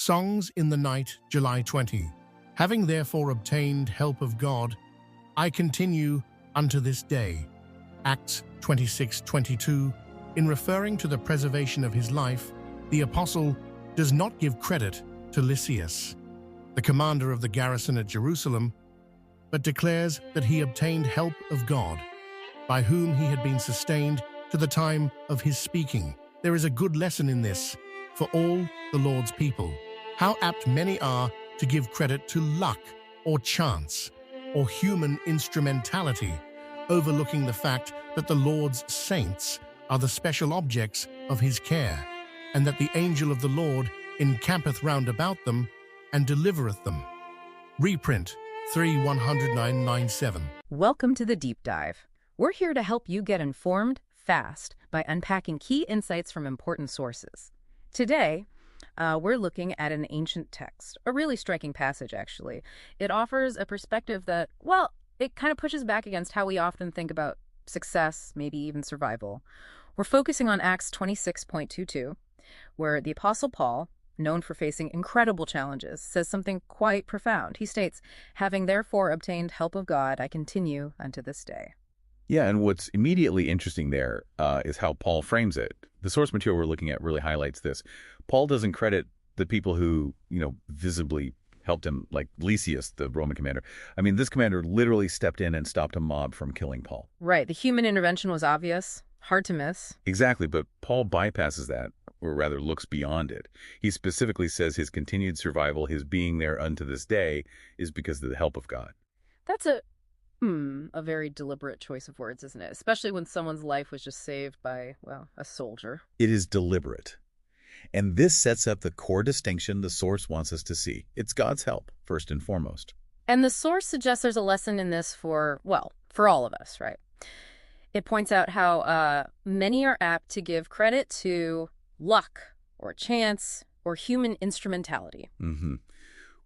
Songs in the Night, July 20. Having therefore obtained help of God, I continue unto this day. Acts 26:22. In referring to the preservation of his life, the apostle does not give credit to Lysias, the commander of the garrison at Jerusalem, but declares that he obtained help of God, by whom he had been sustained to the time of his speaking. There is a good lesson in this for all the Lord's people. How apt many are to give credit to luck or chance or human instrumentality, overlooking the fact that the Lord's saints are the special objects of his care, and that the angel of the Lord encampeth round about them and delivereth them. Reprint 3-10997. Welcome to the Deep Dive. We're here to help you get informed fast by unpacking key insights from important sources. Today, we're looking at an ancient text, a really striking passage, actually. It offers a perspective that, well, it kind of pushes back against how we often think about success, maybe even survival. We're focusing on Acts 26:22, where the Apostle Paul, known for facing incredible challenges, says something quite profound. He states, "Having therefore obtained help of God, I continue unto this day." Yeah, and what's immediately interesting there is how Paul frames it. The source material we're looking at really highlights this. Paul doesn't credit the people who, visibly helped him, like Lysias, the Roman commander. I mean, this commander literally stepped in and stopped a mob from killing Paul. Right. The human intervention was obvious, hard to miss. Exactly, but Paul bypasses that, or rather looks beyond it. He specifically says his continued survival, his being there unto this day, is because of the help of God. That's a very deliberate choice of words, isn't it? Especially when someone's life was just saved by, well, a soldier. It is deliberate. And this sets up the core distinction the source wants us to see. It's God's help, first and foremost. And the source suggests there's a lesson in this for all of us, right? It points out how many are apt to give credit to luck or chance or human instrumentality.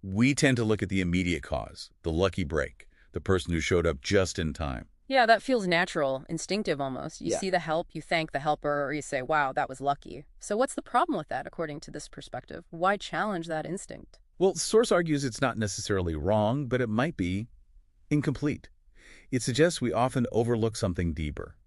We tend to look at the immediate cause, the lucky break, the person who showed up just in time. Yeah, that feels natural, instinctive almost. You Yeah. see the help, you thank the helper, or you say, wow, that was lucky. So what's the problem with that, according to this perspective? Why challenge that instinct? Well, source argues it's not necessarily wrong, but it might be incomplete. It suggests we often overlook something deeper.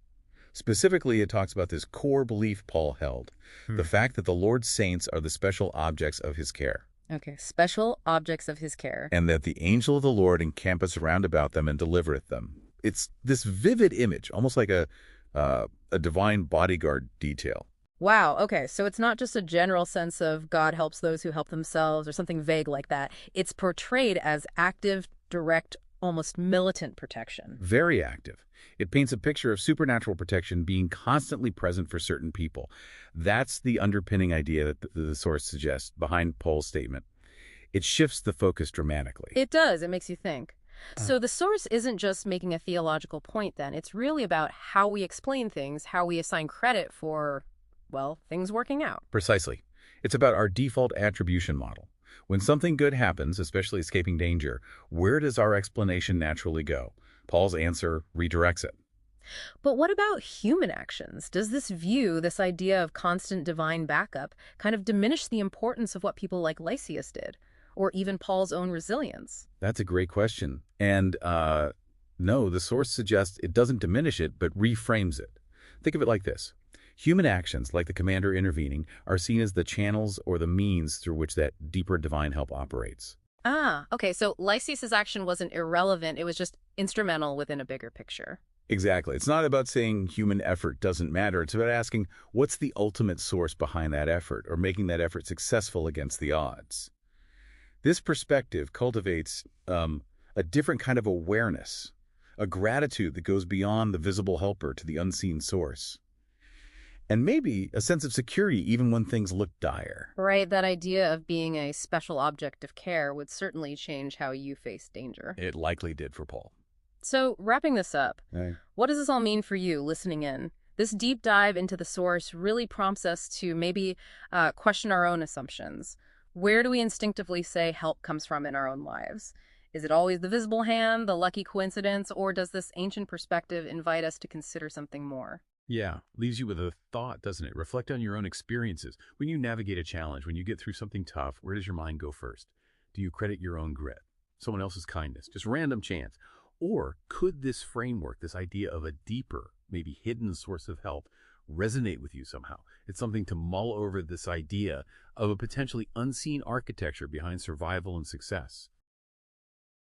Specifically, it talks about this core belief Paul held, the fact that the Lord's saints are the special objects of his care. Okay, special objects of his care. And that the angel of the Lord encampeth round about them and delivereth them. It's this vivid image, almost like a divine bodyguard detail. Wow, okay, so it's not just a general sense of God helps those who help themselves or something vague like that. It's portrayed as active, direct, almost militant protection. Very active. It paints a picture of supernatural protection being constantly present for certain people. That's the underpinning idea that the source suggests behind Paul's statement. It shifts the focus dramatically. It does. It makes you think. So the source isn't just making a theological point then. It's really about how we explain things, how we assign credit for, well, things working out. Precisely. It's about our default attribution model. When something good happens, especially escaping danger, where does our explanation naturally go? Paul's answer redirects it. But what about human actions? Does this view, this idea of constant divine backup, kind of diminish the importance of what people like Lysias did, or even Paul's own resilience? That's a great question. And no, the source suggests it doesn't diminish it, but reframes it. Think of it like this. Human actions, like the commander intervening, are seen as the channels or the means through which that deeper divine help operates. Ah, okay, so Lysias' action wasn't irrelevant, it was just instrumental within a bigger picture. Exactly. It's not about saying human effort doesn't matter. It's about asking what's the ultimate source behind that effort, or making that effort successful against the odds. This perspective cultivates a different kind of awareness, a gratitude that goes beyond the visible helper to the unseen source. And maybe a sense of security even when things look dire. Right, that idea of being a special object of care would certainly change how you face danger. It likely did for Paul. So, wrapping this up, Right. what does this all mean for you listening in? This deep dive into the source really prompts us to maybe question our own assumptions. Where do we instinctively say help comes from in our own lives? Is it always the visible hand, the lucky coincidence, or does this ancient perspective invite us to consider something more? Yeah, leaves you with a thought, doesn't it? Reflect on your own experiences. When you navigate a challenge, when you get through something tough, where does your mind go first? Do you credit your own grit, someone else's kindness, just random chance? Or could this framework, this idea of a deeper, maybe hidden source of help, resonate with you somehow? It's something to mull over, this idea of a potentially unseen architecture behind survival and success.